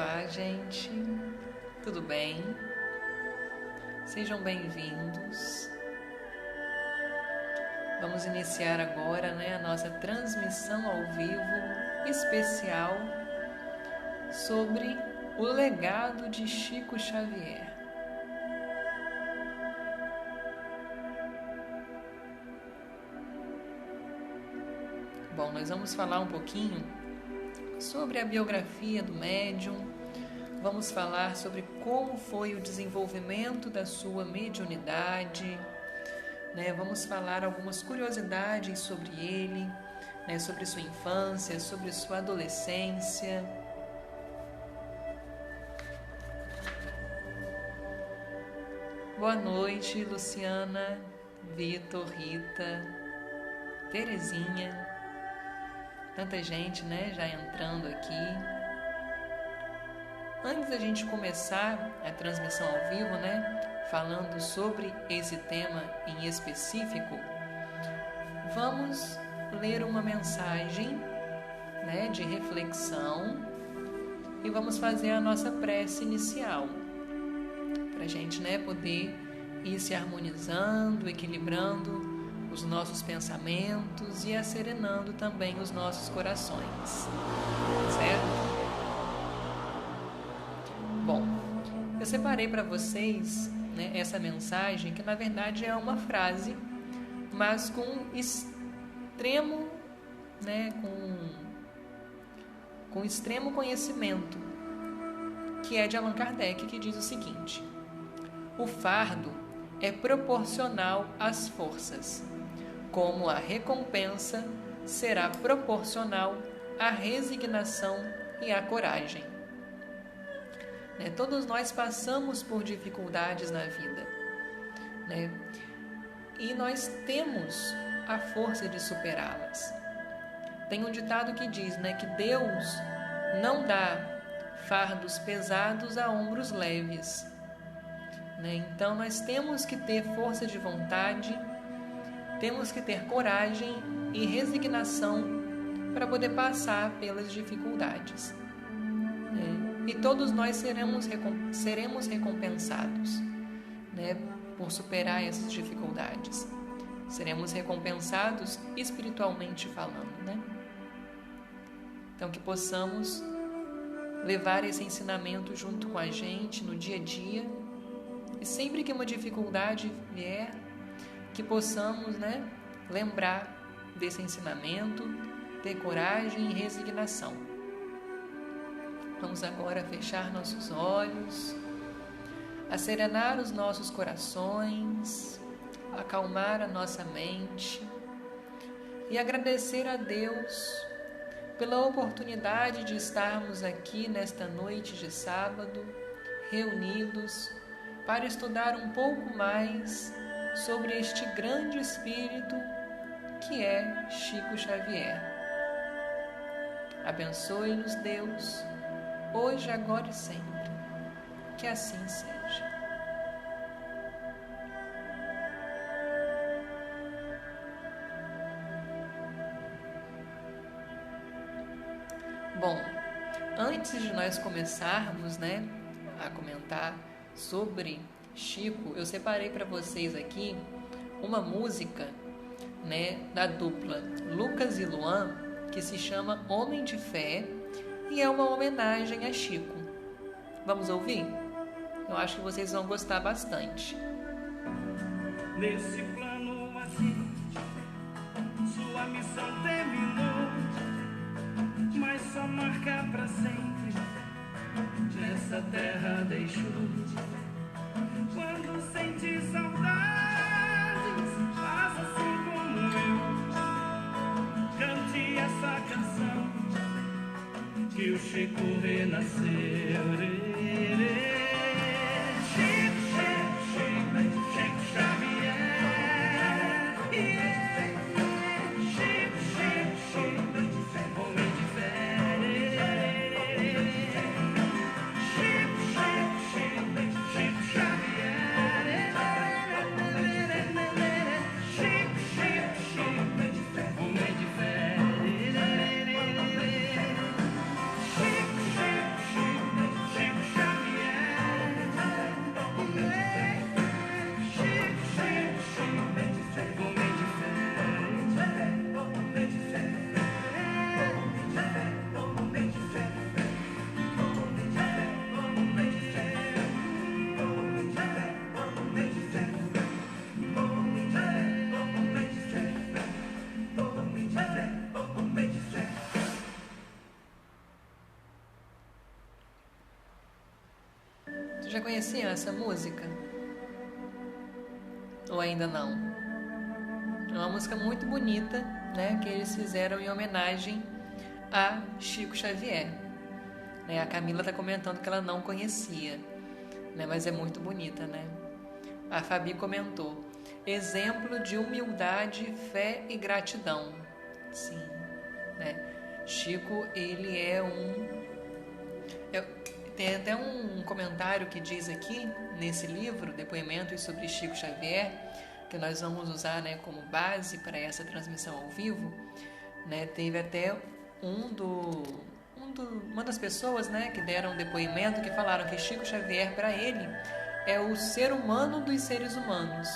Olá, gente, tudo bem? Sejam bem-vindos. Vamos iniciar agora, a nossa transmissão ao vivo especial sobre o legado de Chico Xavier. Bom, nós vamos falar um pouquinho sobre a biografia do médium, vamos falar sobre como foi o desenvolvimento da sua mediunidade, vamos falar algumas curiosidades sobre ele, sobre sua infância, sobre sua adolescência. Boa noite, Luciana, Vitor, Rita, Terezinha. Tanta gente, já entrando aqui. Antes da gente começar a transmissão ao vivo, falando sobre esse tema em específico, vamos ler uma mensagem, de reflexão e vamos fazer a nossa prece inicial, para a gente, poder ir se harmonizando, equilibrando os nossos pensamentos e acerenando também os nossos corações, certo? Bom, eu separei para vocês, essa mensagem, que na verdade é uma frase, mas com extremo, com extremo conhecimento, que é de Allan Kardec, que diz o seguinte: o fardo é proporcional às forças, como a recompensa será proporcional à resignação e à coragem. Todos nós passamos por dificuldades na vida, e nós temos a força de superá-las. Tem um ditado que diz, que Deus não dá fardos pesados a ombros leves. Então nós temos que ter força de vontade, temos que ter coragem e resignação para poder passar pelas dificuldades. E todos nós seremos recompensados, por superar essas dificuldades. Seremos recompensados espiritualmente falando, Então que possamos levar esse ensinamento junto com a gente no dia a dia. E sempre que uma dificuldade vier, que possamos, lembrar desse ensinamento, ter coragem e resignação. Vamos agora fechar nossos olhos, acerenar os nossos corações, acalmar a nossa mente e agradecer a Deus pela oportunidade de estarmos aqui nesta noite de sábado, reunidos, para estudar um pouco mais sobre este grande espírito que é Chico Xavier. Abençoe-nos, Deus, hoje, agora e sempre. Que assim seja. Bom, antes de nós começarmos, a comentar sobre Chico, eu separei para vocês aqui uma música, da dupla Lucas e Luan, que se chama Homem de Fé, e é uma homenagem a Chico. Vamos ouvir? Eu acho que vocês vão gostar bastante. Nesse plano assim, sua missão terminou, mas só marca pra sempre nessa terra deixou. Quando sente saudades, faz assim como eu, cante essa canção que o Chico renasceu. Chico Xavier, Chico, homem de fé. Chico Xavier, homem de fé. Você já conhecia essa música? Ou ainda não? É uma música muito bonita, né, que eles fizeram em homenagem a Chico Xavier. A Camila está comentando que ela não conhecia, né, mas é muito bonita, né? A Fabi comentou: exemplo de humildade, fé e gratidão. Sim, né? Chico, ele tem até um comentário que diz aqui nesse livro, Depoimentos sobre Chico Xavier, que nós vamos usar, né, como base para essa transmissão ao vivo, né? Teve até uma das pessoas, né, que deram um depoimento, que falaram que Chico Xavier, para ele, é o ser humano dos seres humanos,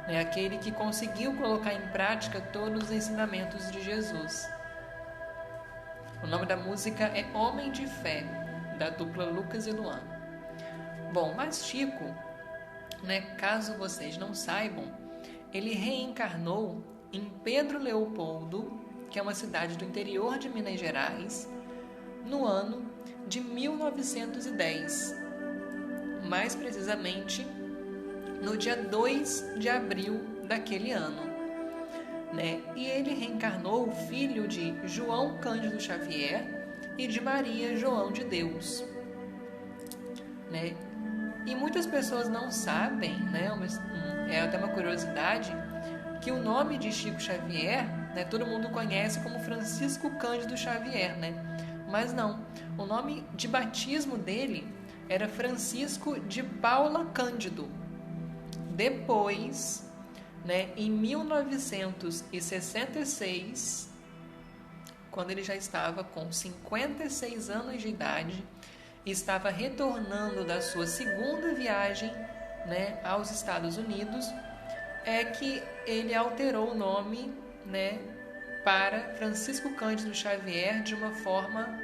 né? Aquele que conseguiu colocar em prática todos os ensinamentos de Jesus. O nome da música é Homem de Fé, da dupla Lucas e Luan. Bom, mas Chico, né, caso vocês não saibam, ele reencarnou em Pedro Leopoldo, que é uma cidade do interior de Minas Gerais, no ano de 1910. Mais precisamente, no dia 2 de abril daquele ano, né? E ele reencarnou filho de João Cândido Xavier e de Maria João de Deus, né? E muitas pessoas não sabem, né? É até uma curiosidade, que o nome de Chico Xavier, né, todo mundo conhece como Francisco Cândido Xavier, né? Mas não, o nome de batismo dele era Francisco de Paula Cândido. Depois, né, em 1966, quando ele já estava com 56 anos de idade, estava retornando da sua segunda viagem, né, aos Estados Unidos, é que ele alterou o nome, né, para Francisco Cândido Xavier de uma forma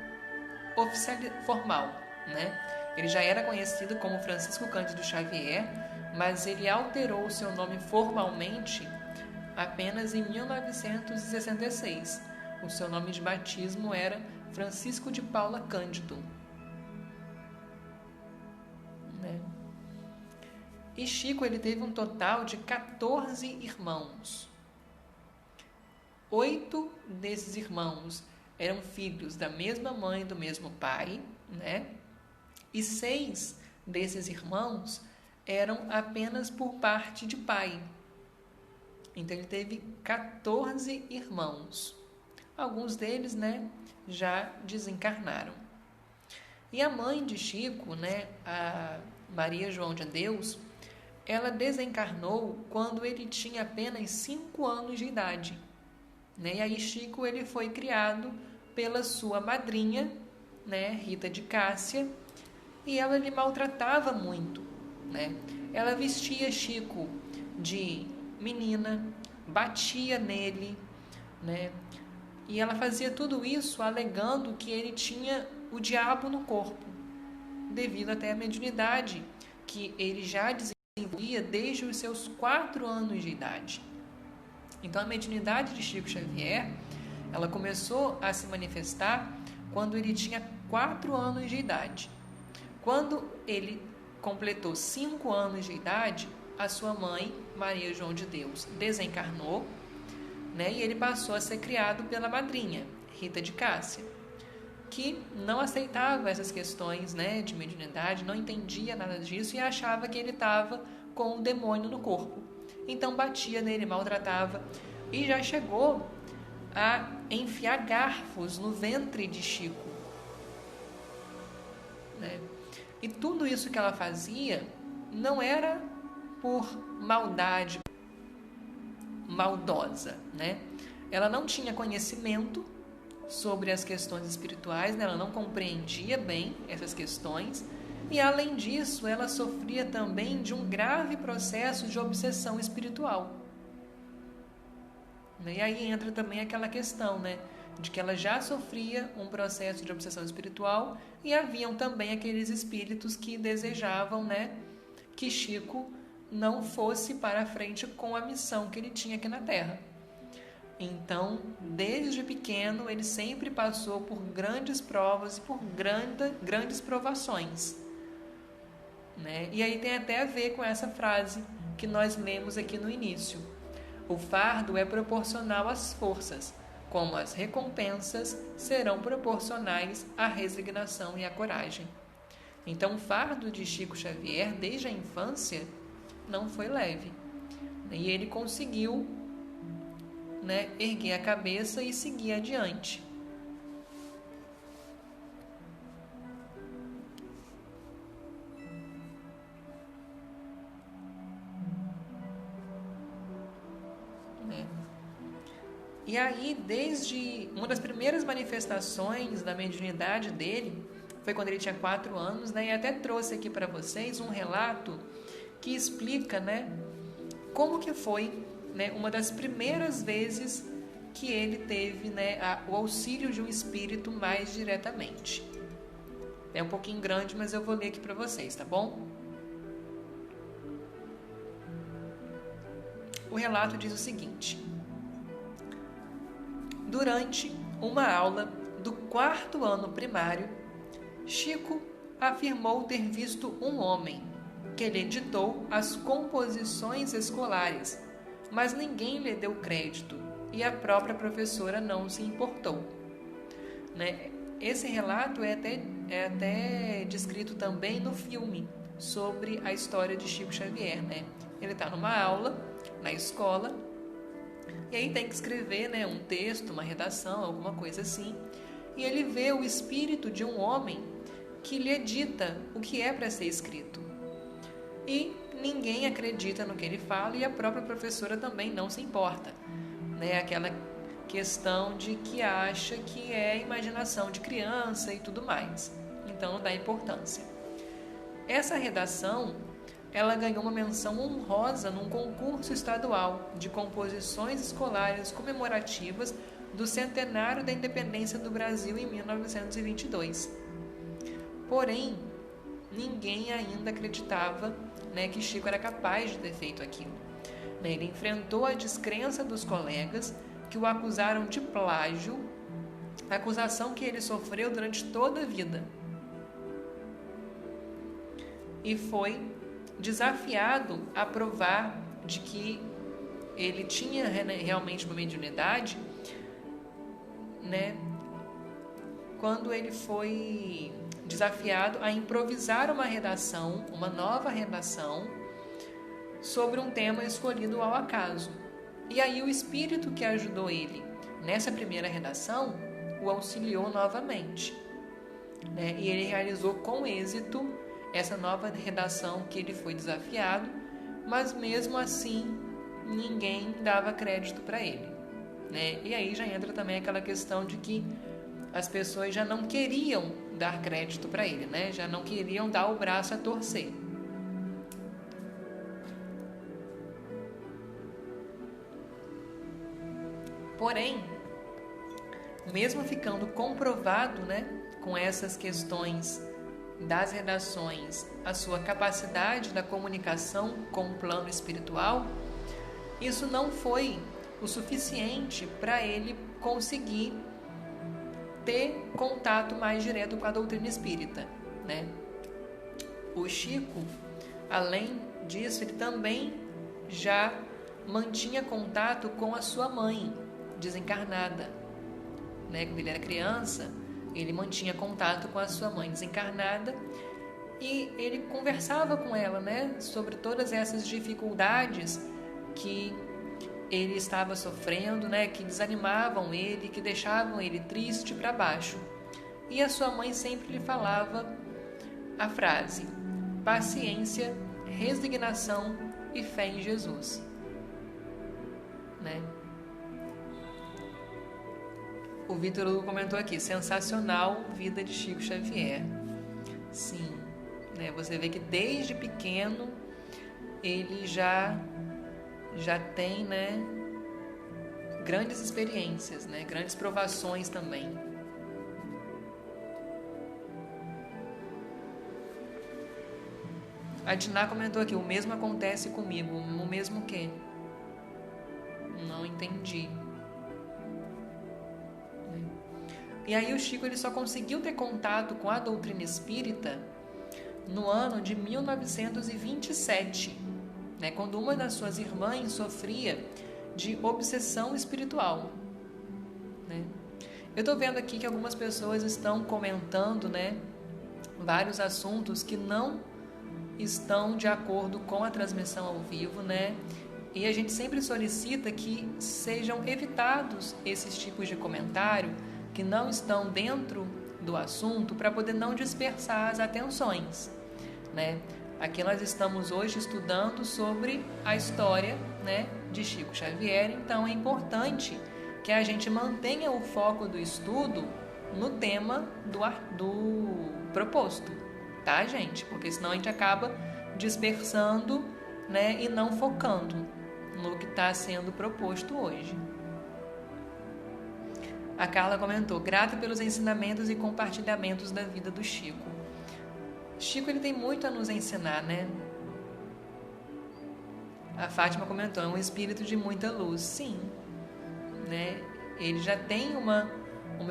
formal, né? Ele já era conhecido como Francisco Cândido Xavier, mas ele alterou o seu nome formalmente apenas em 1966. O seu nome de batismo era Francisco de Paula Cândido, né? E Chico, ele teve um total de 14 irmãos. 8 desses irmãos eram filhos da mesma mãe e do mesmo pai, né? E 6 desses irmãos eram apenas por parte de pai. Então ele teve 14 irmãos. Alguns deles, né, já desencarnaram. E a mãe de Chico, né, a Maria João de Deus, ela desencarnou quando ele tinha apenas 5 anos de idade, né? E aí Chico, ele foi criado pela sua madrinha, né, Rita de Cássia, e ela lhe maltratava muito, né? Ela vestia Chico de menina, batia nele, né? E ela fazia tudo isso alegando que ele tinha o diabo no corpo, devido até à mediunidade que ele já desenvolvia desde os seus 4 anos de idade. Então a mediunidade de Chico Xavier, ela começou a se manifestar quando ele tinha 4 anos de idade. Quando ele completou 5 anos de idade, a sua mãe, Maria João de Deus, desencarnou, né? E ele passou a ser criado pela madrinha, Rita de Cássia, que não aceitava essas questões, né, de mediunidade, não entendia nada disso e achava que ele estava com um demônio no corpo. Então batia nele, maltratava e já chegou a enfiar garfos no ventre de Chico, né? E tudo isso que ela fazia não era por maldade maldosa, né? Ela não tinha conhecimento sobre as questões espirituais, né? Ela não compreendia bem essas questões e, além disso, ela sofria também de um grave processo de obsessão espiritual. E aí entra também aquela questão, né, de que ela já sofria um processo de obsessão espiritual e haviam também aqueles espíritos que desejavam, né, que Chico não fosse para a frente com a missão que ele tinha aqui na Terra. Então, desde pequeno, ele sempre passou por grandes provas e por grandes provações. né? E aí tem até a ver com essa frase que nós lemos aqui no início. O fardo é proporcional às forças, como as recompensas serão proporcionais à resignação e à coragem. Então, o fardo de Chico Xavier, desde a infância, não foi leve. E ele conseguiu, né, erguer a cabeça e seguir adiante. E aí, desde uma das primeiras manifestações da mediunidade dele, foi quando ele tinha 4 anos, né? E até trouxe aqui para vocês um relato que explica, né, como que foi, né, uma das primeiras vezes que ele teve, né, o auxílio de um espírito mais diretamente. É um pouquinho grande, mas eu vou ler aqui para vocês, tá bom? O relato diz o seguinte: durante uma aula do 4º ano primário, Chico afirmou ter visto um homem que lhe ditou as composições escolares, mas ninguém lhe deu crédito e a própria professora não se importou. Né? Esse relato é até descrito também no filme sobre a história de Chico Xavier. Né? Ele está numa aula na escola e aí tem que escrever, né, um texto, uma redação, alguma coisa assim, e ele vê o espírito de um homem que lhe dita o que é para ser escrito. E ninguém acredita no que ele fala e a própria professora também não se importa. Né? Aquela questão de que acha que é imaginação de criança e tudo mais. Então não dá importância. Essa redação, ela ganhou uma menção honrosa num concurso estadual de composições escolares comemorativas do centenário da independência do Brasil em 1922. Porém, ninguém ainda acreditava, né, que Chico era capaz de ter feito aquilo. Ele enfrentou a descrença dos colegas que o acusaram de plágio, acusação que ele sofreu durante toda a vida. E foi desafiado a provar de que ele tinha realmente uma mediunidade, né, quando ele foi desafiado a improvisar uma redação, uma nova redação, sobre um tema escolhido ao acaso. E aí o espírito que ajudou ele nessa primeira redação o auxiliou novamente. Né? E ele realizou com êxito essa nova redação que ele foi desafiado, mas mesmo assim ninguém dava crédito para ele. Né? E aí já entra também aquela questão de que as pessoas já não queriam dar crédito para ele, né? Já não queriam dar o braço a torcer. Porém, mesmo ficando comprovado, né, com essas questões das redações, a sua capacidade da comunicação com o plano espiritual, isso não foi o suficiente para ele conseguir ter contato mais direto com a doutrina espírita, né? O Chico, além disso, ele também já mantinha contato com a sua mãe desencarnada, né? Quando ele era criança, ele mantinha contato com a sua mãe desencarnada e ele conversava com ela, né, sobre todas essas dificuldades que ele estava sofrendo, né, que desanimavam ele, que deixavam ele triste para baixo. E a sua mãe sempre lhe falava a frase: paciência, resignação e fé em Jesus. Né? O Vitor Hugo comentou aqui: sensacional vida de Chico Xavier. Sim, né? Você vê que desde pequeno ele já tem, né, grandes experiências, né, grandes provações também. A Diná comentou aqui: o mesmo acontece comigo. O mesmo o quê? Não entendi. E aí o Chico ele só conseguiu ter contato com a doutrina espírita no ano de 1927, né, quando uma das suas irmãs sofria de obsessão espiritual, né? Eu estou vendo aqui que algumas pessoas estão comentando, né, vários assuntos que não estão de acordo com a transmissão ao vivo, né? E a gente sempre solicita que sejam evitados esses tipos de comentário que não estão dentro do assunto para poder não dispersar as atenções, né? Aqui nós estamos hoje estudando sobre a história, né, de Chico Xavier, então é importante que a gente mantenha o foco do estudo no tema do proposto, tá, gente? Porque senão a gente acaba dispersando, né, e não focando no que está sendo proposto hoje. A Carla comentou: grata pelos ensinamentos e compartilhamentos da vida do Chico. Chico, ele tem muito a nos ensinar, né? A Fátima comentou: é um espírito de muita luz. Sim, né? Ele já tem uma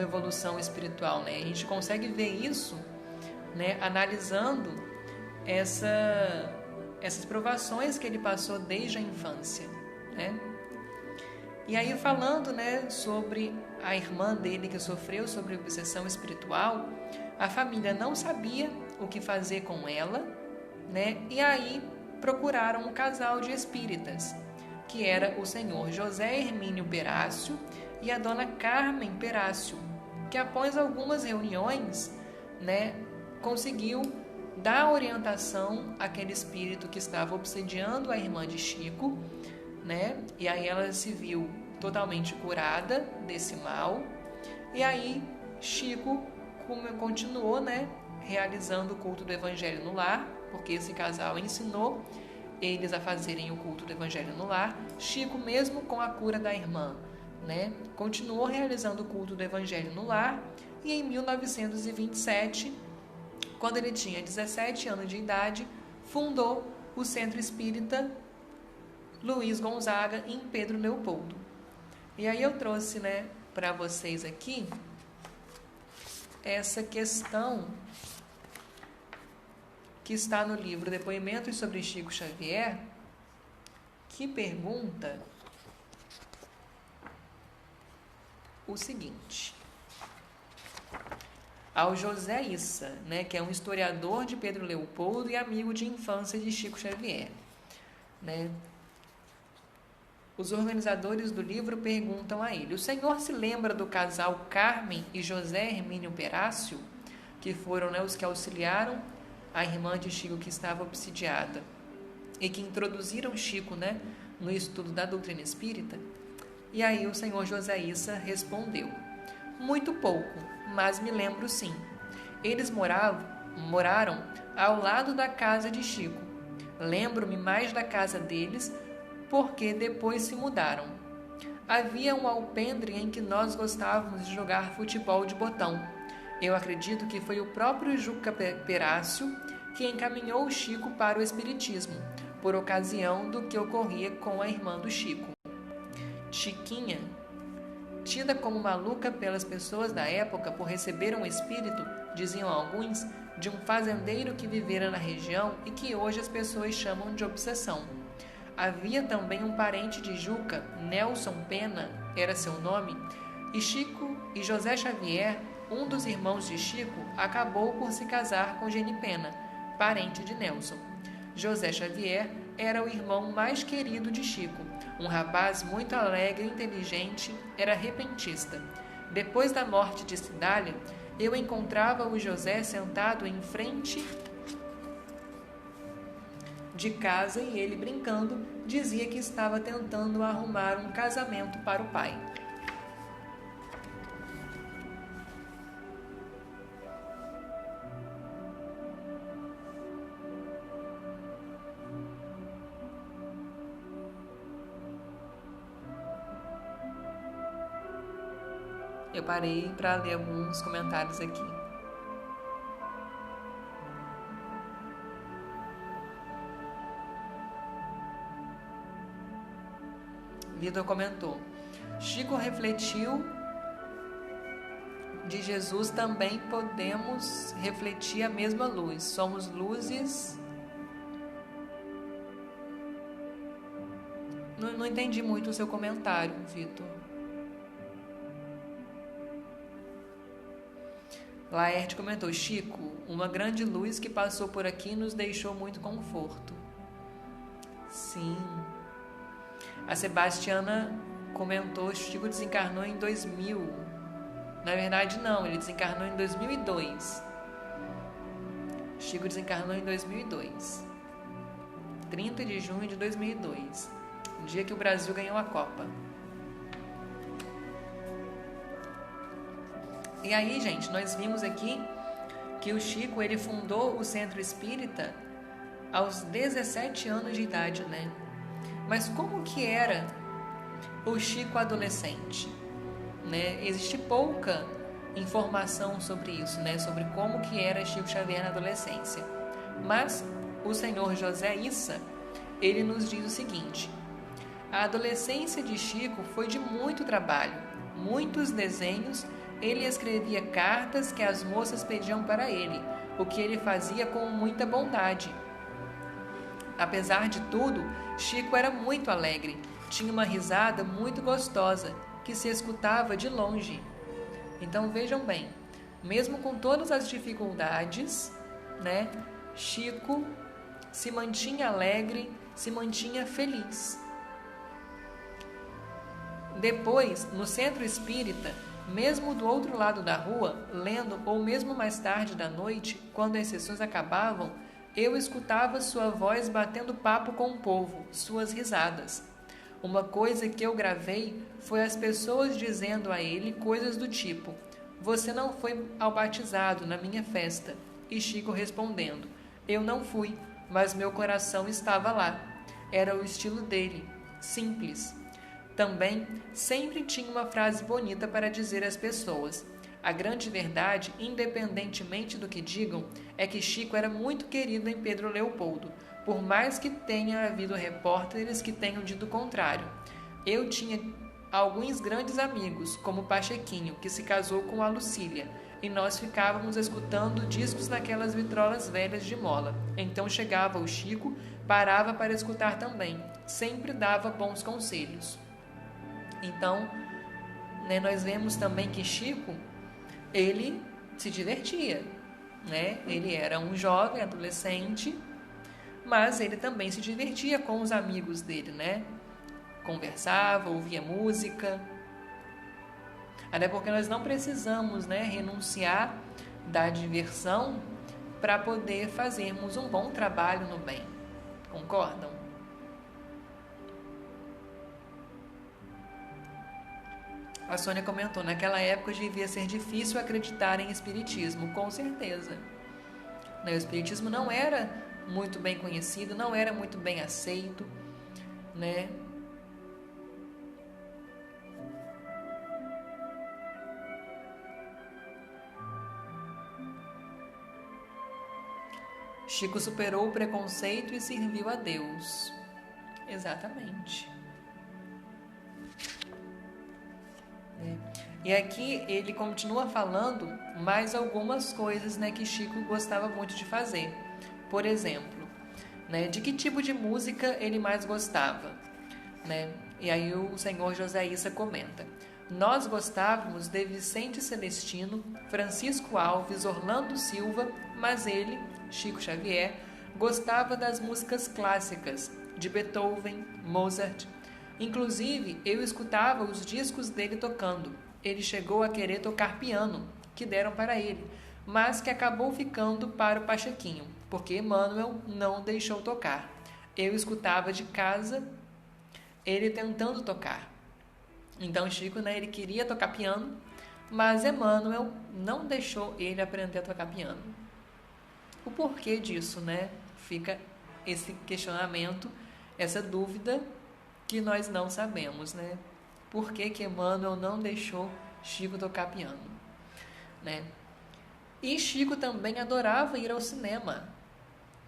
evolução espiritual, né? A gente consegue ver isso, né, analisando essas provações que ele passou desde a infância, né? E aí falando, né, sobre a irmã dele que sofreu sobre obsessão espiritual, a família não sabia o que fazer com ela, né? E aí procuraram um casal de espíritas, que era o senhor José Hermínio Perácio e a dona Carmen Perácio, que após algumas reuniões, né, conseguiu dar orientação àquele espírito que estava obsediando a irmã de Chico, né? E aí ela se viu totalmente curada desse mal. E aí Chico continuou, né, realizando o culto do Evangelho no lar, porque esse casal ensinou eles a fazerem o culto do Evangelho no lar. Chico, mesmo com a cura da irmã, né, continuou realizando o culto do Evangelho no lar. E em 1927, quando ele tinha 17 anos de idade, fundou o Centro Espírita Luiz Gonzaga em Pedro Leopoldo. E aí eu trouxe, né, para vocês aqui essa questão que está no livro Depoimentos sobre Chico Xavier, que pergunta o seguinte: ao José Issa, né, que é um historiador de Pedro Leopoldo e amigo de infância de Chico Xavier, né? Os organizadores do livro perguntam a ele: o senhor se lembra do casal Carmen e José Hermínio Perácio, que foram, né, os que auxiliaram a irmã de Chico que estava obsidiada e que introduziram Chico, né, no estudo da doutrina espírita? E aí o senhor José Issa respondeu: muito pouco, mas me lembro sim. Eles moraram ao lado da casa de Chico. Lembro-me mais da casa deles porque depois se mudaram. Havia um alpendre em que nós gostávamos de jogar futebol de botão. Eu acredito que foi o próprio Juca Perácio que encaminhou o Chico para o espiritismo, por ocasião do que ocorria com a irmã do Chico. Chiquinha, tida como maluca pelas pessoas da época por receber um espírito, diziam alguns, de um fazendeiro que vivera na região e que hoje as pessoas chamam de obsessão. Havia também um parente de Juca, Nelson Pena, era seu nome, e Chico e José Xavier, um dos irmãos de Chico, acabou por se casar com Geni Pena, parente de Nelson. José Xavier era o irmão mais querido de Chico, um rapaz muito alegre e inteligente, era repentista. Depois da morte de Cidália, eu encontrava o José sentado em frente de casa e ele, brincando, dizia que estava tentando arrumar um casamento para o pai. Eu parei para ler alguns comentários aqui. Vitor comentou: Chico refletiu de Jesus também podemos refletir a mesma luz. Somos luzes. Não entendi muito o seu comentário, Vitor. Laerte comentou: Chico, uma grande luz que passou por aqui nos deixou muito conforto. Sim. A Sebastiana comentou: Chico desencarnou em 2000. Na verdade, não, ele desencarnou em 2002. Chico desencarnou em 2002. 30 de junho de 2002. O dia que o Brasil ganhou a Copa. E aí, gente, nós vimos aqui que o Chico, ele fundou o Centro Espírita aos 17 anos de idade, né? Mas como que era o Chico adolescente? Né? Existe pouca informação sobre isso, né? Sobre como que era Chico Xavier na adolescência. Mas o senhor José Issa, ele nos diz o seguinte: a adolescência de Chico foi de muito trabalho, muitos desenhos. Ele escrevia cartas que as moças pediam para ele, o que ele fazia com muita bondade. Apesar de tudo, Chico era muito alegre, tinha uma risada muito gostosa, que se escutava de longe. Então vejam bem, mesmo com todas as dificuldades, né, Chico se mantinha alegre, se mantinha feliz. Depois, no Centro Espírita, mesmo do outro lado da rua, lendo ou mesmo mais tarde da noite, quando as sessões acabavam, eu escutava sua voz batendo papo com o povo, suas risadas. Uma coisa que eu gravei foi as pessoas dizendo a ele coisas do tipo: você não foi ao batizado na minha festa. E Chico respondendo: eu não fui, mas meu coração estava lá. Era o estilo dele, simples. Também sempre tinha uma frase bonita para dizer às pessoas. A grande verdade, independentemente do que digam, é que Chico era muito querido em Pedro Leopoldo, por mais que tenha havido repórteres que tenham dito o contrário. Eu tinha alguns grandes amigos, como Pachequinho, que se casou com a Lucília, e nós ficávamos escutando discos naquelas vitrolas velhas de mola. Então chegava o Chico, parava para escutar também, sempre dava bons conselhos. Então, né, nós vemos também que Chico, ele se divertia, né? Ele era um jovem, adolescente, mas ele também se divertia com os amigos dele, né? Conversava, ouvia música. Até porque nós não precisamos, né, renunciar da diversão para poder fazermos um bom trabalho no bem. Concordam? A Sônia comentou: naquela época devia ser difícil acreditar em espiritismo. Com certeza. O espiritismo não era muito bem conhecido, não era muito bem aceito, né? Chico superou o preconceito e serviu a Deus. Exatamente. E aqui ele continua falando mais algumas coisas, né, que Chico gostava muito de fazer. Por exemplo, né, de que tipo de música ele mais gostava, né? E aí o senhor José Issa comenta: nós gostávamos de Vicente Celestino, Francisco Alves, Orlando Silva, mas ele, Chico Xavier, gostava das músicas clássicas de Beethoven, Mozart. Inclusive, eu escutava os discos dele tocando. Ele chegou a querer tocar piano, que deram para ele, mas que acabou ficando para o Pachequinho, porque Emmanuel não deixou tocar. Eu escutava de casa ele tentando tocar. Então Chico, né, ele queria tocar piano, mas Emmanuel não deixou ele aprender a tocar piano. O porquê disso, né? Fica esse questionamento, essa dúvida que nós não sabemos, né? Por que Emmanuel não deixou Chico tocar piano, né? E Chico também adorava ir ao cinema,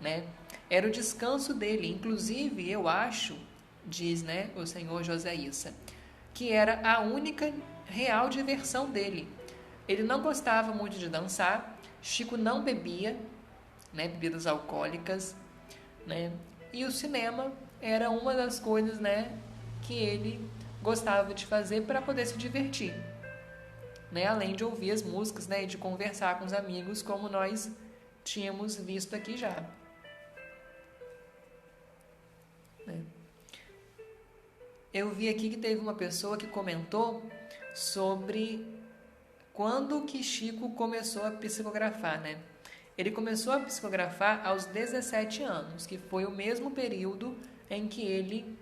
né? Era o descanso dele. Inclusive, eu acho, diz, né, o senhor José Issa, que era a única real diversão dele. Ele não gostava muito de dançar. Chico não bebia, né, bebidas alcoólicas, né? E o cinema era uma das coisas, né, que ele gostava de fazer para poder se divertir, né? Além de ouvir as músicas, né, e de conversar com os amigos, como nós tínhamos visto aqui já, né? Eu vi aqui que teve uma pessoa que comentou sobre quando que Chico começou a psicografar, né? Ele começou a psicografar aos 17 anos, que foi o mesmo período em que ele,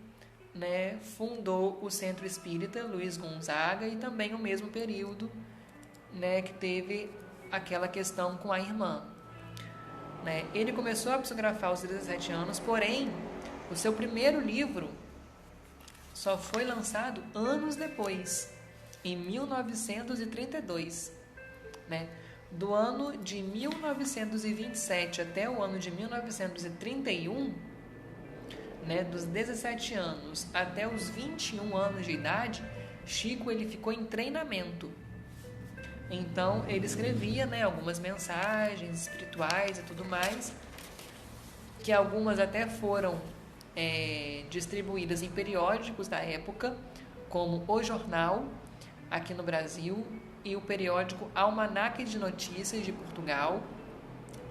né, fundou o Centro Espírita Luiz Gonzaga, e também o mesmo período, né, que teve aquela questão com a irmã, né? Ele começou a psicografar aos 17 anos, porém, o seu primeiro livro só foi lançado anos depois, em 1932, né? Do ano de 1927 até o ano de 1931, né, dos 17 anos até os 21 anos de idade, Chico ele ficou em treinamento. Então ele escrevia, né, algumas mensagens espirituais e tudo mais, que algumas até foram distribuídas em periódicos da época, como O Jornal, aqui no Brasil, e o periódico Almanaque de Notícias de Portugal.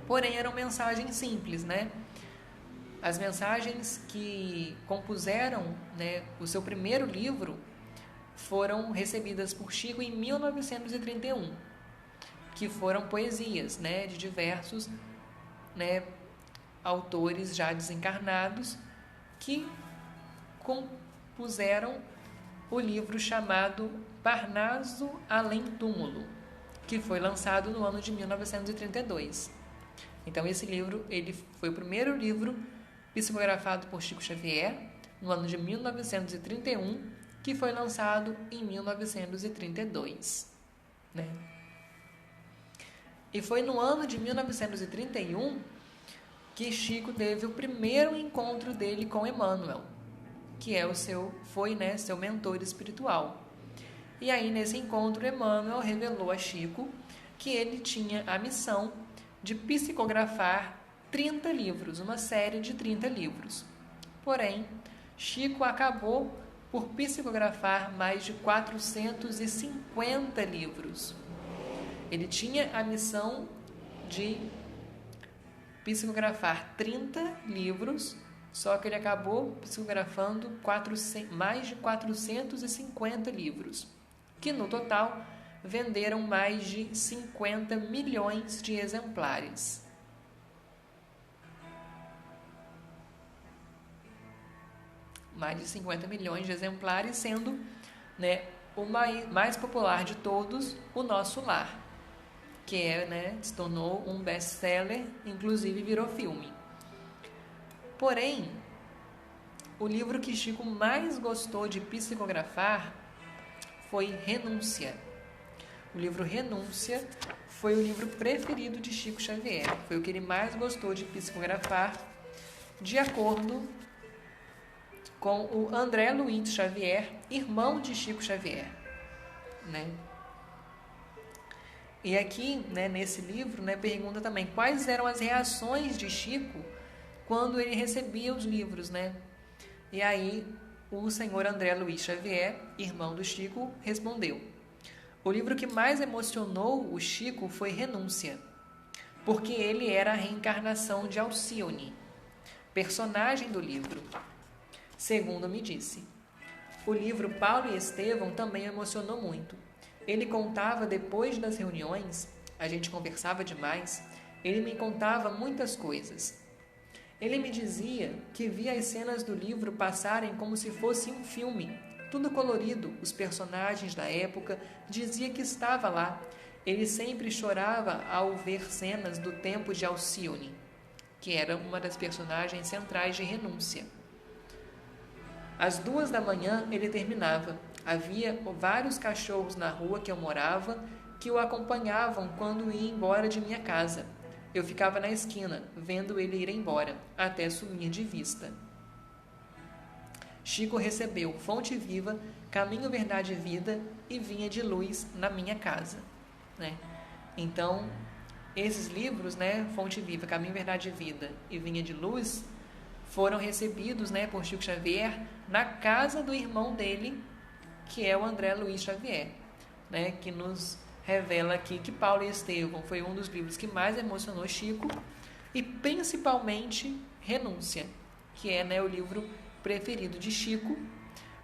Porém, eram mensagens simples, né? As mensagens que compuseram, né, o seu primeiro livro foram recebidas por Chico em 1931, que foram poesias, né, de diversos, né, autores já desencarnados, que compuseram o livro chamado Parnaso Além Túmulo, que foi lançado no ano de 1932. Então esse livro ele foi o primeiro livro psicografado por Chico Xavier no ano de 1931, que foi lançado em 1932, né? E foi no ano de 1931 que Chico teve o primeiro encontro dele com Emmanuel, que é foi seu mentor espiritual. E aí, nesse encontro, Emmanuel revelou a Chico que ele tinha a missão de psicografar 30 livros, uma série de 30 livros. Porém, Chico acabou por psicografar mais de 450 livros. Ele tinha a missão de psicografar 30 livros, só que ele acabou psicografando mais de 450 livros, que no total venderam mais de 50 milhões de exemplares. Mais de 50 milhões de exemplares, sendo, né, o mais popular de todos, O Nosso Lar, que se tornou um best-seller, inclusive virou filme. Porém, o livro que Chico mais gostou de psicografar foi Renúncia. O livro Renúncia foi o livro preferido de Chico Xavier. Foi o que ele mais gostou de psicografar, de acordo com o André Luiz Xavier, irmão de Chico Xavier, né? E aqui, né, nesse livro, né, pergunta também quais eram as reações de Chico quando ele recebia os livros, né? E aí o senhor André Luiz Xavier, irmão do Chico, respondeu: o livro que mais emocionou o Chico foi Renúncia, porque ele era a reencarnação de Alcione, personagem do livro. Segundo me disse, o livro Paulo e Estevão também emocionou muito. Ele contava depois das reuniões, a gente conversava demais, ele me contava muitas coisas. Ele me dizia que via as cenas do livro passarem como se fosse um filme, tudo colorido, os personagens da época, dizia que estava lá. Ele sempre chorava ao ver cenas do tempo de Alcione, que era uma das personagens centrais de Renúncia. Às 2h ele terminava. Havia vários cachorros na rua que eu morava que o acompanhavam quando ia embora de minha casa. Eu ficava na esquina, vendo ele ir embora, até sumir de vista. Chico recebeu Fonte Viva, Caminho, Verdade e Vida e Vinha de Luz na minha casa. né? Então, esses livros, né, Fonte Viva, Caminho, Verdade e Vida e Vinha de Luz, foram recebidos, né, por Chico Xavier na casa do irmão dele, que é o André Luiz Xavier, né, que nos revela aqui que Paulo e Estevão foi um dos livros que mais emocionou Chico, e principalmente Renúncia, que é, né, o livro preferido de Chico,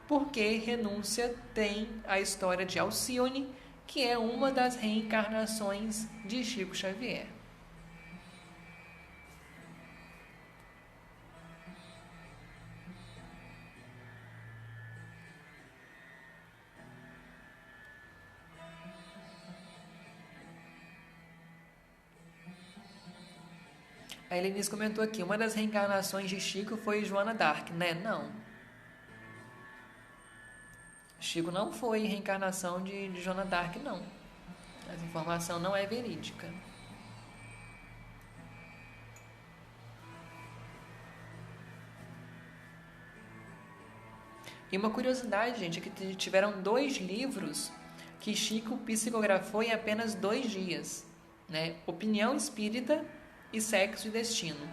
porque Renúncia tem a história de Alcione, que é uma das reencarnações de Chico Xavier. A Helenice comentou aqui, uma das reencarnações de Chico foi Joana d'Arc, né? Não. Chico não foi reencarnação de Joana d'Arc, não. Essa informação não é verídica. E uma curiosidade, gente, é que tiveram 2 livros que Chico psicografou em apenas 2 dias, né? Opinião Espírita e Sexo e Destino.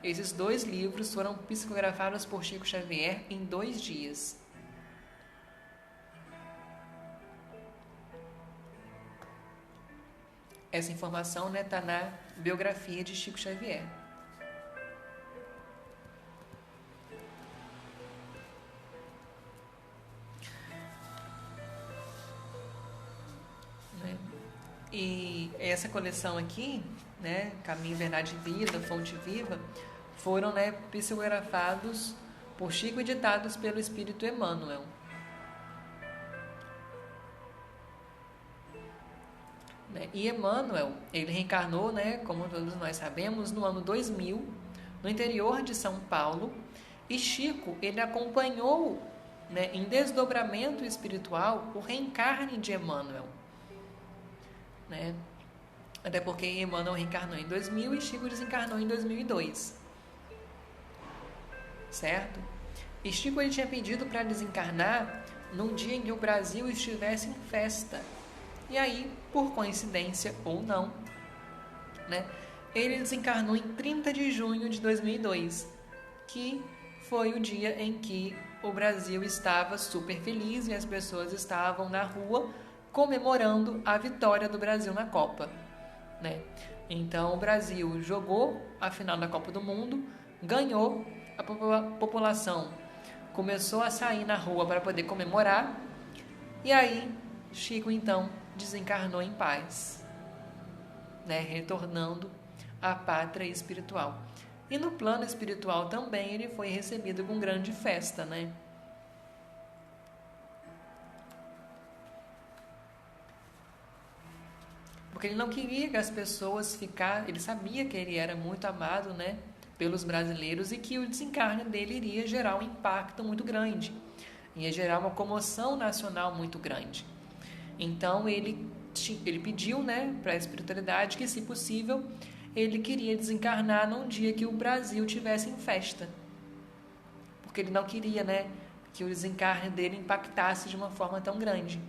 Esses 2 livros foram psicografados por Chico Xavier em 2 dias. Essa informação, né, tá na biografia de Chico Xavier. Né? E essa coleção aqui, né, Caminho, Verdade e Vida, Fonte Viva, foram, né, psicografados por Chico e ditados pelo Espírito Emmanuel. E Emmanuel, ele reencarnou, né, como todos nós sabemos, no ano 2000, no interior de São Paulo, e Chico, ele acompanhou, né, em desdobramento espiritual o reencarne de Emmanuel, né? Até porque Emmanuel reencarnou em 2000 e Chico desencarnou em 2002, certo? E Chico, ele tinha pedido para desencarnar num dia em que o Brasil estivesse em festa. E aí, por coincidência ou não, né, ele desencarnou em 30 de junho de 2002, que foi o dia em que o Brasil estava super feliz e as pessoas estavam na rua comemorando a vitória do Brasil na Copa, né? Então, o Brasil jogou a final da Copa do Mundo, ganhou, a população começou a sair na rua para poder comemorar, e aí Chico, então, desencarnou em paz, né, retornando à pátria espiritual. E no plano espiritual também ele foi recebido com grande festa, né? Porque ele não queria que as pessoas ficassem... Ele sabia que ele era muito amado, né, pelos brasileiros, e que o desencarne dele iria gerar um impacto muito grande, ia gerar uma comoção nacional muito grande. Então ele pediu, né, para a espiritualidade que, se possível, ele queria desencarnar num dia que o Brasil tivesse em festa, porque ele não queria, né, que o desencarne dele impactasse de uma forma tão grande.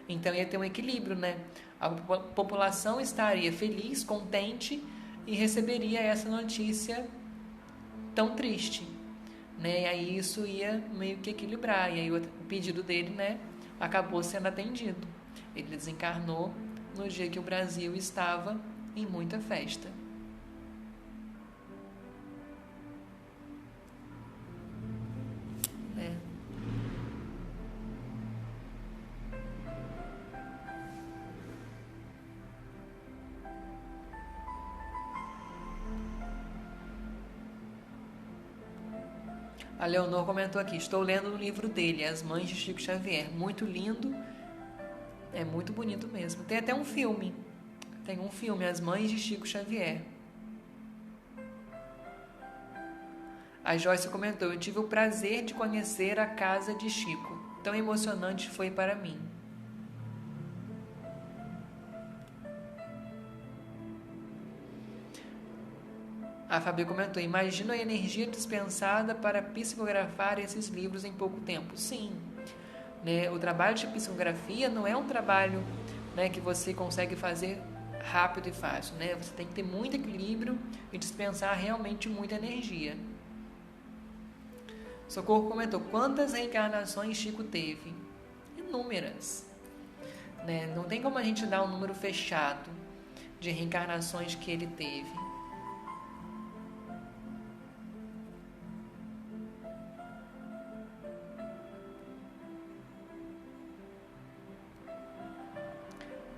Então ia ter um equilíbrio, né? A população estaria feliz, contente e receberia essa notícia tão triste, né? E aí isso ia meio que equilibrar, e aí o pedido dele, né, acabou sendo atendido. Ele desencarnou no dia que o Brasil estava em muita festa. Né? A Leonor comentou aqui, estou lendo o livro dele, As Mães de Chico Xavier. Muito lindo, é muito bonito mesmo. Tem até um filme, tem um filme, As Mães de Chico Xavier. A Joyce comentou, eu tive o prazer de conhecer a casa de Chico. Tão emocionante foi para mim. A Fabi comentou, imagina a energia dispensada para psicografar esses livros em pouco tempo. Sim, né? O trabalho de psicografia não é um trabalho né, que você consegue fazer rápido e fácil, né? Você tem que ter muito equilíbrio e dispensar realmente muita energia. Socorro comentou: quantas reencarnações Chico teve? Inúmeras, né? Não tem como a gente dar um número fechado de reencarnações que ele teve.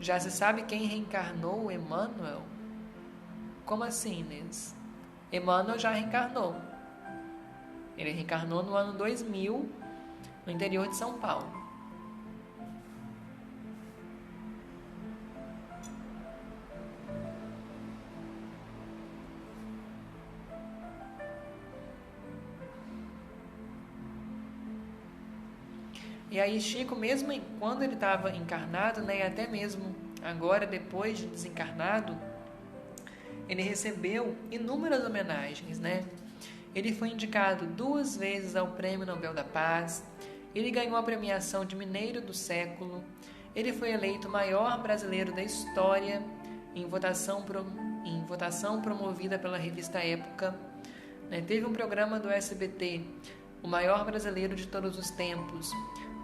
Já se sabe quem reencarnou Emmanuel? Como assim, Inês? Emmanuel já reencarnou. Ele reencarnou no ano 2000, no interior de São Paulo. E aí Chico, mesmo quando ele estava encarnado, né, e até mesmo agora, depois de desencarnado, ele recebeu inúmeras homenagens, né? Ele foi indicado 2 vezes ao Prêmio Nobel da Paz, ele ganhou a premiação de Mineiro do Século, ele foi eleito o maior brasileiro da história em votação promovida pela revista Época, né? Teve um programa do SBT, o maior brasileiro de todos os tempos,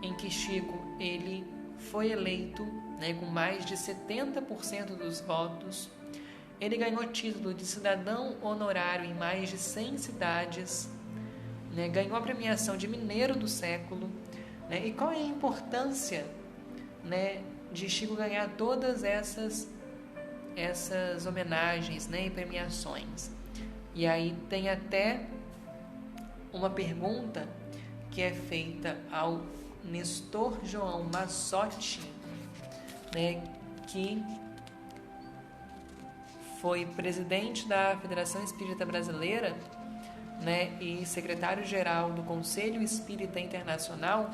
em que Chico ele foi eleito, né, com mais de 70% dos votos. Ele ganhou o título de cidadão honorário em mais de 100 cidades, né, ganhou a premiação de Mineiro do Século, né, e qual é a importância, né, de Chico ganhar todas essas homenagens, né, e premiações? E aí tem até uma pergunta que é feita ao Nestor João Massotti, né, que foi presidente da Federação Espírita Brasileira, né, e secretário-geral do Conselho Espírita Internacional,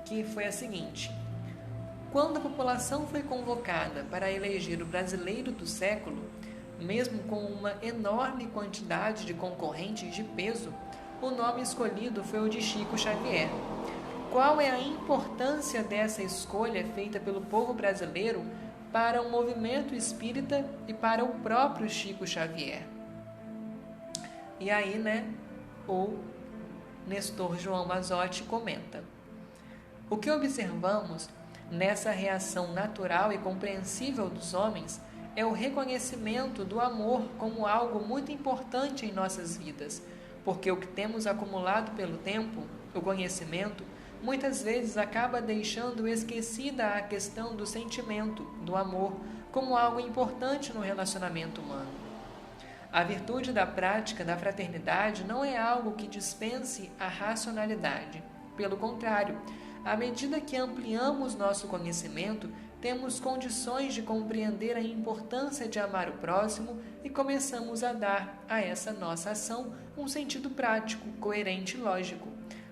que foi a seguinte: quando a população foi convocada para eleger o brasileiro do século, mesmo com uma enorme quantidade de concorrentes de peso, o nome escolhido foi o de Chico Xavier. Qual é a importância dessa escolha feita pelo povo brasileiro para o movimento espírita e para o próprio Chico Xavier? E aí, né, o Nestor João Massotti comenta: o que observamos nessa reação natural e compreensível dos homens é o reconhecimento do amor como algo muito importante em nossas vidas, porque o que temos acumulado pelo tempo, o conhecimento, muitas vezes acaba deixando esquecida a questão do sentimento, do amor, como algo importante no relacionamento humano. A virtude da prática da fraternidade não é algo que dispense a racionalidade. Pelo contrário, à medida que ampliamos nosso conhecimento, temos condições de compreender a importância de amar o próximo e começamos a dar a essa nossa ação um sentido prático, coerente e lógico.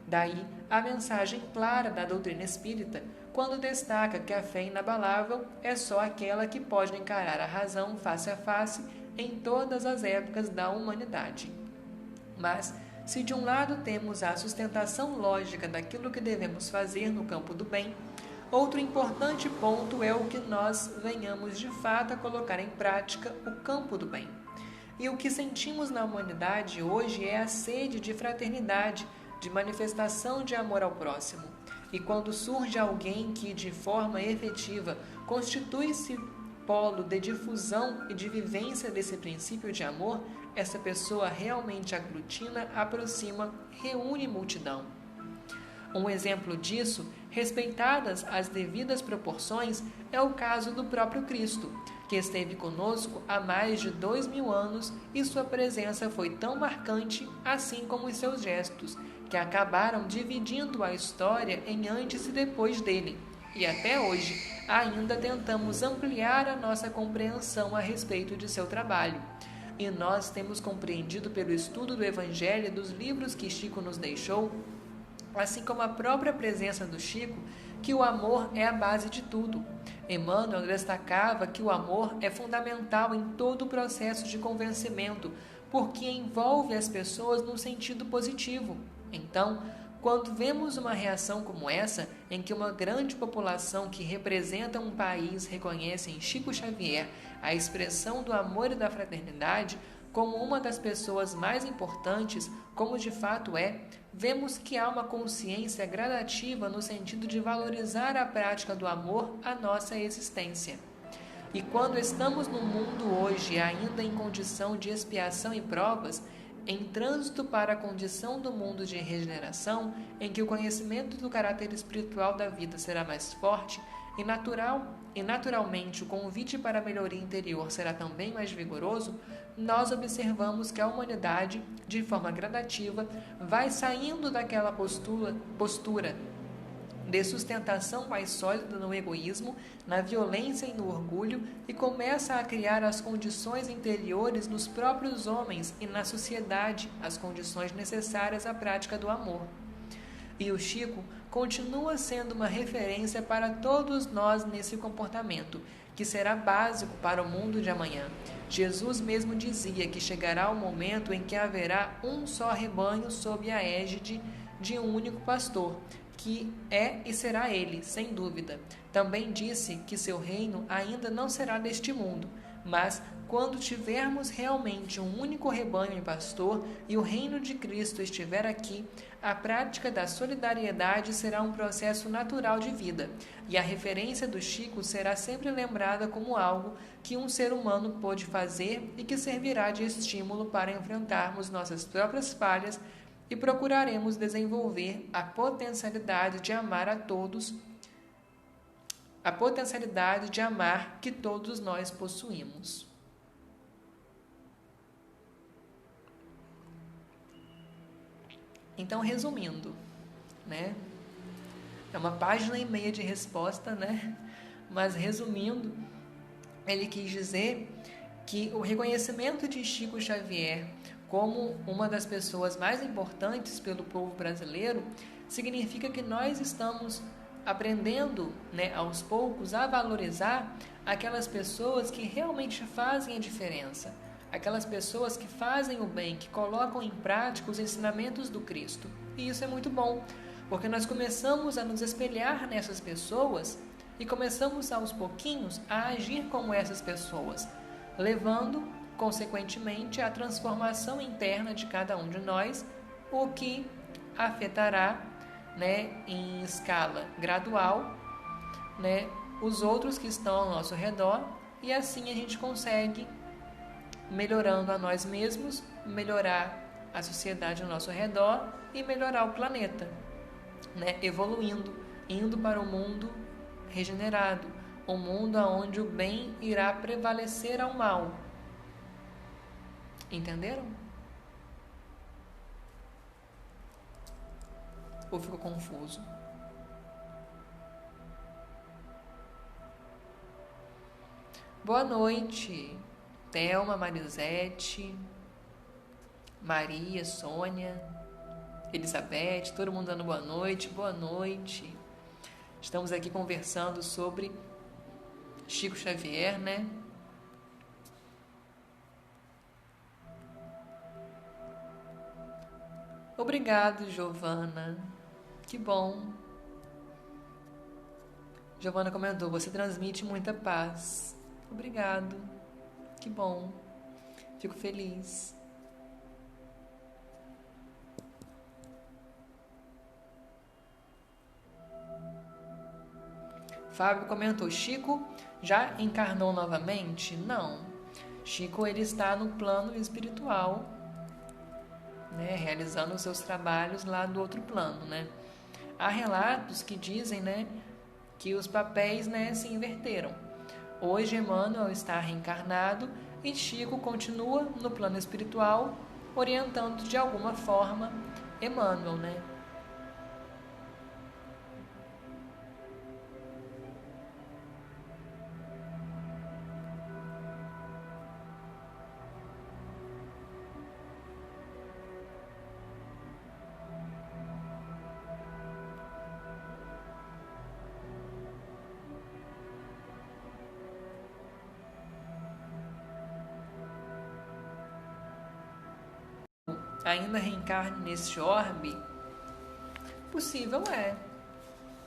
Daí a mensagem clara da doutrina espírita, quando destaca que a fé inabalável é só aquela que pode encarar a razão face a face em todas as épocas da humanidade. Mas, se de um lado temos a sustentação lógica daquilo que devemos fazer no campo do bem, outro importante ponto é o que nós venhamos de fato a colocar em prática o campo do bem. E o que sentimos na humanidade hoje é a sede de fraternidade, de manifestação de amor ao próximo. E quando surge alguém que, de forma efetiva, constitui-se polo de difusão e de vivência desse princípio de amor, essa pessoa realmente aglutina, aproxima, reúne multidão. Um exemplo disso, respeitadas as devidas proporções, é o caso do próprio Cristo, que esteve conosco há mais de 2000 anos e sua presença foi tão marcante, assim como os seus gestos, que acabaram dividindo a história em antes e depois dele. E até hoje, ainda tentamos ampliar a nossa compreensão a respeito de seu trabalho. E nós temos compreendido pelo estudo do Evangelho e dos livros que Chico nos deixou, assim como a própria presença do Chico, que o amor é a base de tudo. Emmanuel destacava que o amor é fundamental em todo o processo de convencimento, porque envolve as pessoas num sentido positivo. Então, quando vemos uma reação como essa, em que uma grande população que representa um país reconhece em Chico Xavier a expressão do amor e da fraternidade como uma das pessoas mais importantes, como de fato é, vemos que há uma consciência gradativa no sentido de valorizar a prática do amor à nossa existência. E quando estamos no mundo hoje ainda em condição de expiação e provas, em trânsito para a condição do mundo de regeneração, em que o conhecimento do caráter espiritual da vida será mais forte e naturalmente o convite para a melhoria interior será também mais vigoroso, nós observamos que a humanidade, de forma gradativa, vai saindo daquela postura de sustentação mais sólida no egoísmo, na violência e no orgulho e começa a criar as condições interiores nos próprios homens e na sociedade, as condições necessárias à prática do amor. E o Chico continua sendo uma referência para todos nós nesse comportamento, que será básico para o mundo de amanhã. Jesus mesmo dizia que chegará o momento em que haverá um só rebanho sob a égide de um único pastor, que é e será ele, sem dúvida. Também disse que seu reino ainda não será deste mundo, mas quando tivermos realmente um único rebanho e pastor e o reino de Cristo estiver aqui, a prática da solidariedade será um processo natural de vida, e a referência do Chico será sempre lembrada como algo que um ser humano pôde fazer e que servirá de estímulo para enfrentarmos nossas próprias falhas e procuraremos desenvolver a potencialidade de amar a todos, a potencialidade de amar que todos nós possuímos. Então, resumindo, né? É uma página e meia de resposta, né? Mas resumindo, ele quis dizer que o reconhecimento de Chico Xavier como uma das pessoas mais importantes pelo povo brasileiro significa que nós estamos aprendendo, né, aos poucos a valorizar aquelas pessoas que realmente fazem a diferença, aquelas pessoas que fazem o bem, que colocam em prática os ensinamentos do Cristo. E isso é muito bom, porque nós começamos a nos espelhar nessas pessoas e começamos aos pouquinhos a agir como essas pessoas, levando consequentemente a transformação interna de cada um de nós, o que afetará, né, em escala gradual, né, os outros que estão ao nosso redor, e assim a gente consegue, melhorando a nós mesmos, melhorar a sociedade ao nosso redor e melhorar o planeta, né, evoluindo, indo para um mundo regenerado, um mundo onde o bem irá prevalecer ao mal. Entenderam? Ou ficou confuso? Boa noite, Thelma, Marisete, Maria, Sônia, Elizabeth, todo mundo dando boa noite. Boa noite. Estamos aqui conversando sobre Chico Xavier, né? Obrigado, Giovana. Que bom. Giovana comentou, você transmite muita paz. Obrigado. Que bom. Fico feliz. Fábio comentou, Chico já encarnou novamente? Não. Chico, ele está no plano espiritual, né, realizando os seus trabalhos lá do outro plano, né? Há relatos que dizem, né, que os papéis, né, se inverteram. Hoje Emmanuel está reencarnado e Chico continua no plano espiritual, orientando de alguma forma Emmanuel, né? Ainda reencarne nesse orbe, Possível é,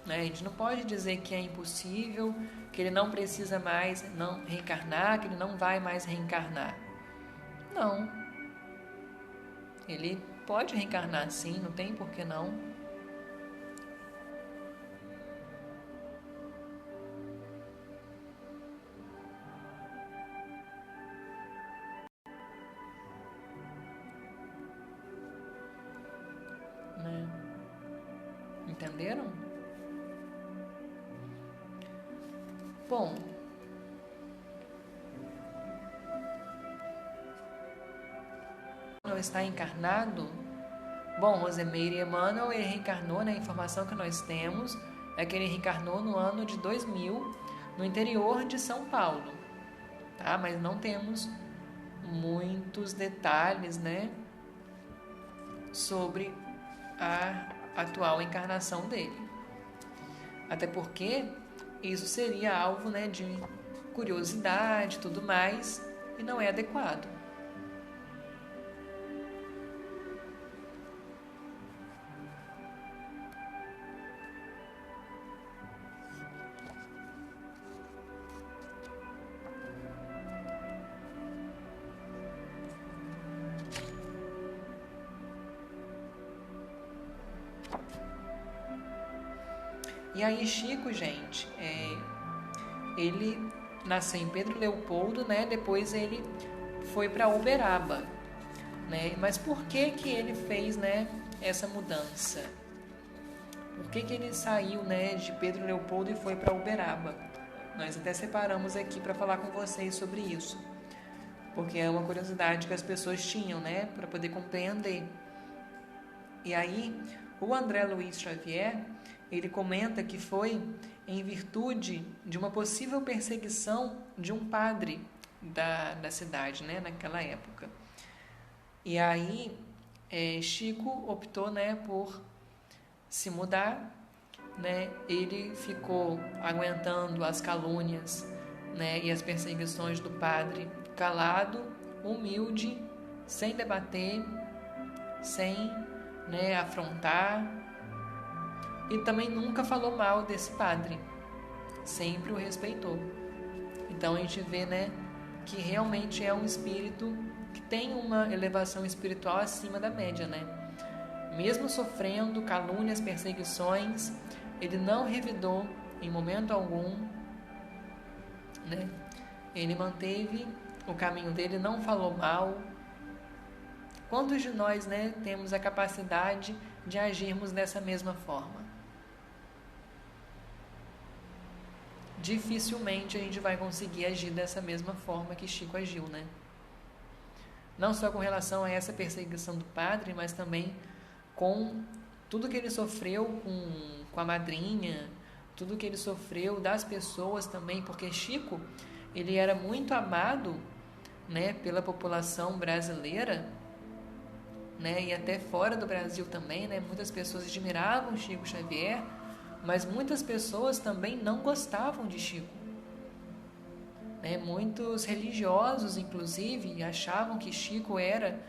né? A gente não pode dizer que é impossível, que ele não precisa mais não reencarnar, que ele não vai mais reencarnar. Não. Ele pode reencarnar sim, não tem por que não. Né? Entenderam? Bom, não está encarnado. Bom, Rosemeire Emmanuel, ele reencarnou, né? A informação que nós temos é que ele reencarnou no ano de 2000, no interior de São Paulo, tá? Mas não temos muitos detalhes, né, sobre a atual encarnação dele. Até porque isso seria alvo, né, de curiosidade e tudo mais, e não é adequado. E aí Chico, gente, ele nasceu em Pedro Leopoldo, né? Depois ele foi para Uberaba, né? Mas por que que ele fez, né, essa mudança? Por que que ele saiu, né, de Pedro Leopoldo e foi para Uberaba? Nós até separamos aqui para falar com vocês sobre isso, porque é uma curiosidade que as pessoas tinham, né, para poder compreender. E aí o André Luiz Xavier, ele comenta que foi em virtude de uma possível perseguição de um padre da cidade, né, naquela época. E aí Chico optou, né, por se mudar, né? Ele ficou aguentando as calúnias, né, e as perseguições do padre, calado, humilde, sem debater, sem, né, afrontar, e também nunca falou mal desse padre, sempre o respeitou. Então a gente vê, né, que realmente é um espírito que tem uma elevação espiritual acima da média, né? Mesmo sofrendo calúnias, perseguições, ele não revidou em momento algum, né? Ele manteve o caminho dele, não falou mal. Quantos de nós, né, temos a capacidade de agirmos dessa mesma forma? Dificilmente a gente vai conseguir agir dessa mesma forma que Chico agiu, né? Não só com relação a essa perseguição do padre, mas também com tudo que ele sofreu com a madrinha, tudo que ele sofreu das pessoas também, porque Chico, ele era muito amado, né, pela população brasileira, né, e até fora do Brasil também, né? Muitas pessoas admiravam Chico Xavier, mas muitas pessoas também não gostavam de Chico, né? Muitos religiosos, inclusive, achavam que Chico era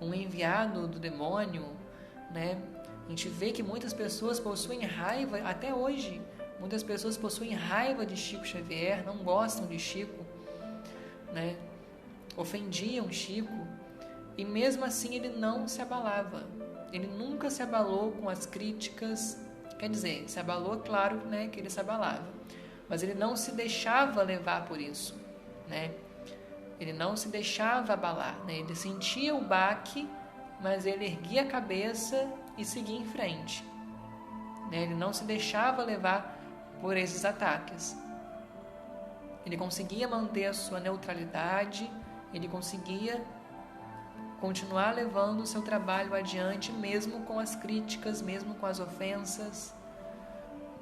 um enviado do demônio, né? A gente vê que muitas pessoas possuem raiva, até hoje, muitas pessoas possuem raiva de Chico Xavier, não gostam de Chico, né? Ofendiam Chico, e mesmo assim ele não se abalava. Ele nunca se abalou com as críticas. Quer dizer, se abalou, claro, né, que ele se abalava, mas ele não se deixava levar por isso, né? Ele não se deixava abalar, né? Ele sentia o baque, mas ele erguia a cabeça e seguia em frente, né? Ele não se deixava levar por esses ataques. Ele conseguia manter a sua neutralidade, ele conseguia continuar levando o seu trabalho adiante, mesmo com as críticas, mesmo com as ofensas,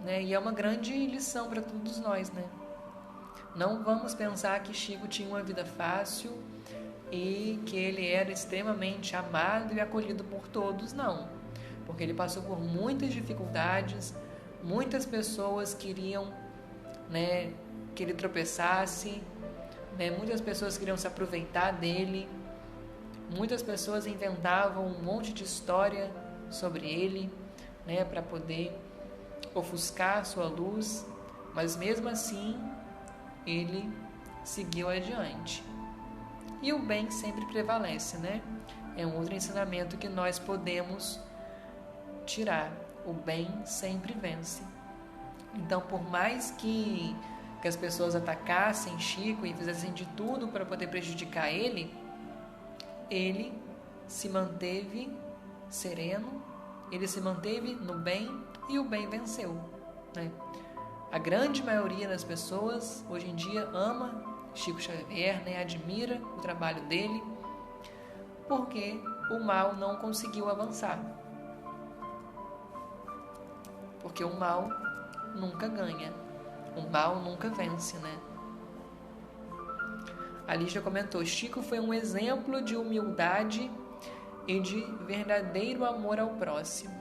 né? E é uma grande lição para todos nós, né? Não vamos pensar que Chico tinha uma vida fácil e que ele era extremamente amado e acolhido por todos, não. Porque ele passou por muitas dificuldades, muitas pessoas queriam, né, que ele tropeçasse, né? Muitas pessoas queriam se aproveitar dele. Muitas pessoas inventavam um monte de história sobre ele, né, para poder ofuscar sua luz, mas mesmo assim ele seguiu adiante. E o bem sempre prevalece, né? É um outro ensinamento que nós podemos tirar. O bem sempre vence. Então, por mais que as pessoas atacassem Chico e fizessem de tudo para poder prejudicar ele se manteve sereno, ele se manteve no bem e o bem venceu, né? A grande maioria das pessoas hoje em dia ama Chico Xavier, né? Admira o trabalho dele, porque o mal não conseguiu avançar. Porque o mal nunca ganha, o mal nunca vence, né? A Lígia comentou: Chico foi um exemplo de humildade e de verdadeiro amor ao próximo.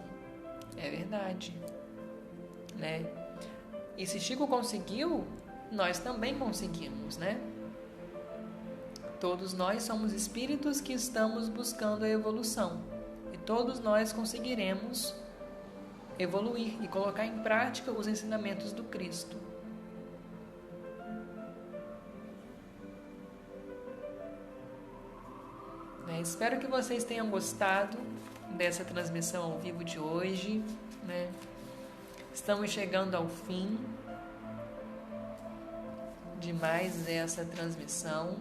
É verdade, né? E se Chico conseguiu, nós também conseguimos, né? Todos nós somos espíritos que estamos buscando a evolução. E todos nós conseguiremos evoluir e colocar em prática os ensinamentos do Cristo. Espero que vocês tenham gostado dessa transmissão ao vivo de hoje, né? Estamos chegando ao fim de mais essa transmissão.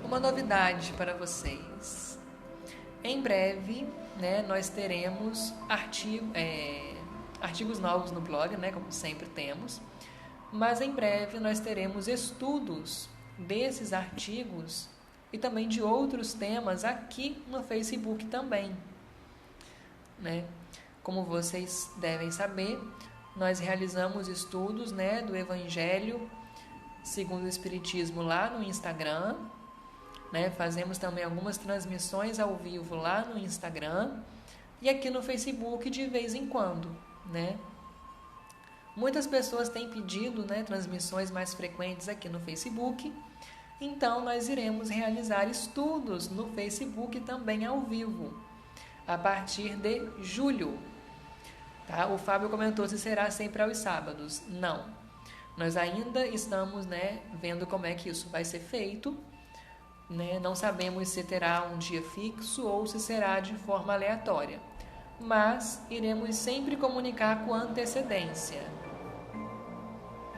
Uma novidade para vocês. Em breve, né, nós teremos artigos novos no blog, né, como sempre temos. Mas em breve nós teremos estudos desses artigos e também de outros temas aqui no Facebook também, né? Como vocês devem saber, nós realizamos estudos, né, do Evangelho segundo o Espiritismo lá no Instagram, né? Fazemos também algumas transmissões ao vivo lá no Instagram e aqui no Facebook de vez em quando, né? Muitas pessoas têm pedido, né, transmissões mais frequentes aqui no Facebook, então nós iremos realizar estudos no Facebook também ao vivo, a partir de julho. Tá? O Fábio comentou se será sempre aos sábados. Não, nós ainda estamos, né, vendo como é que isso vai ser feito, né? Não sabemos se terá um dia fixo ou se será de forma aleatória, mas iremos sempre comunicar com antecedência.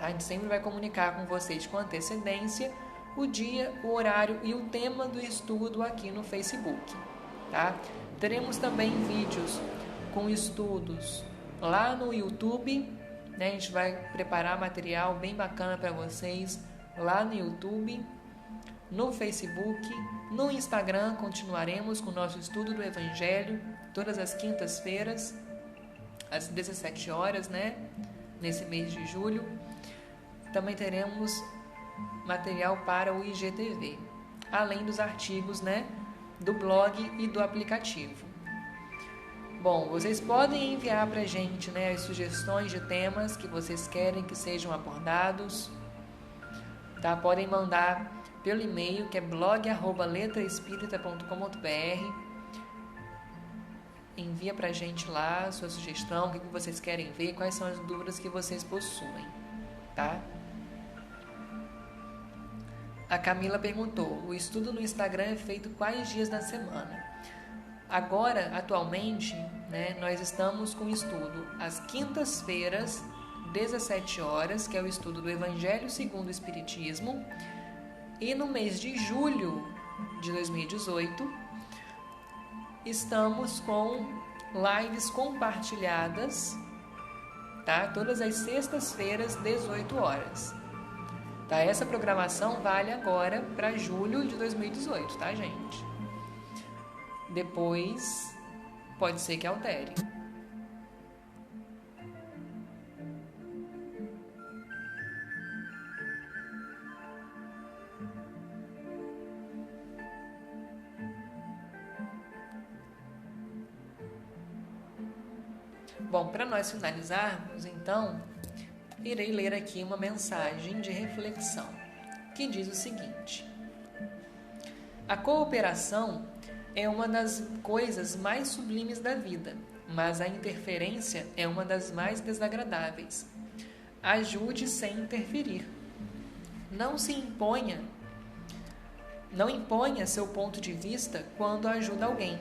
A gente sempre vai comunicar com vocês com antecedência o dia, o horário e o tema do estudo aqui no Facebook, tá? Teremos também vídeos com estudos lá no YouTube, né? A gente vai preparar material bem bacana para vocês lá no YouTube, no Facebook, no Instagram. Continuaremos com o nosso estudo do Evangelho todas as quintas-feiras às 17 horas, né? Nesse mês de julho. Também teremos material para o IGTV, além dos artigos, né, do blog e do aplicativo. Bom, vocês podem enviar para a gente, né, as sugestões de temas que vocês querem que sejam abordados, tá? Podem mandar pelo e-mail que é blog@letraespírita.com.br. Envia para a gente lá a sua sugestão, o que vocês querem ver, quais são as dúvidas que vocês possuem, tá? A Camila perguntou: o estudo no Instagram é feito quais dias da semana? Agora, atualmente, né, nós estamos com o estudo às quintas-feiras, 17 horas, que é o estudo do Evangelho segundo o Espiritismo. E no mês de julho de 2018, estamos com lives compartilhadas, tá? Todas as sextas-feiras, 18 horas. Tá? Essa programação vale agora para julho de 2018, tá, gente? Depois, pode ser que altere. Bom, para nós finalizarmos, então, irei ler aqui uma mensagem de reflexão, que diz o seguinte: a cooperação é uma das coisas mais sublimes da vida, mas a interferência é uma das mais desagradáveis. Ajude sem interferir. Não imponha seu ponto de vista quando ajuda alguém.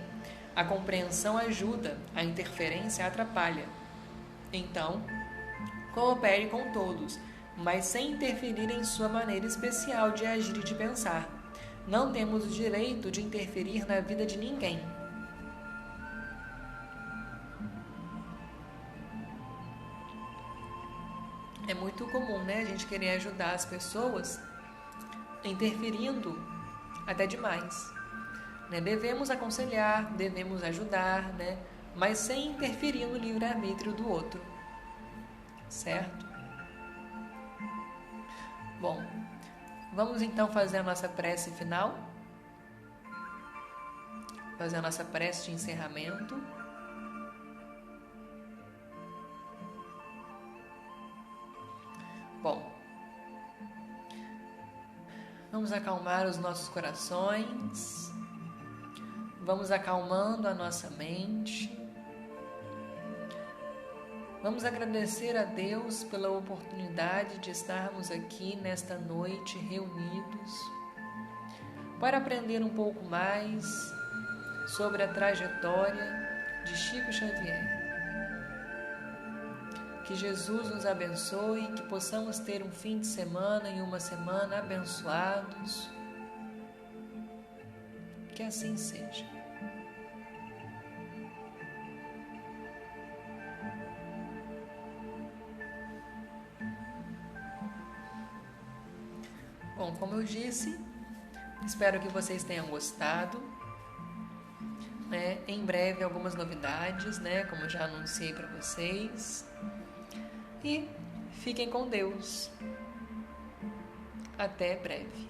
A compreensão ajuda, a interferência atrapalha. Então, coopere com todos, mas sem interferir em sua maneira especial de agir e de pensar. Não temos o direito de interferir na vida de ninguém. É muito comum, né, a gente querer ajudar as pessoas interferindo até demais. Né? Devemos aconselhar, devemos ajudar, né? Mas sem interferir no livre-arbítrio do outro. Certo? Bom, vamos então fazer a nossa prece final. Fazer a nossa prece de encerramento. Bom, vamos acalmar os nossos corações, vamos acalmando a nossa mente, vamos agradecer a Deus pela oportunidade de estarmos aqui nesta noite reunidos para aprender um pouco mais sobre a trajetória de Chico Xavier. Que Jesus nos abençoe, que possamos ter um fim de semana e uma semana abençoados. Que assim seja. Bom, como eu disse, espero que vocês tenham gostado. Em breve algumas novidades, como eu já anunciei para vocês. E fiquem com Deus. Até breve.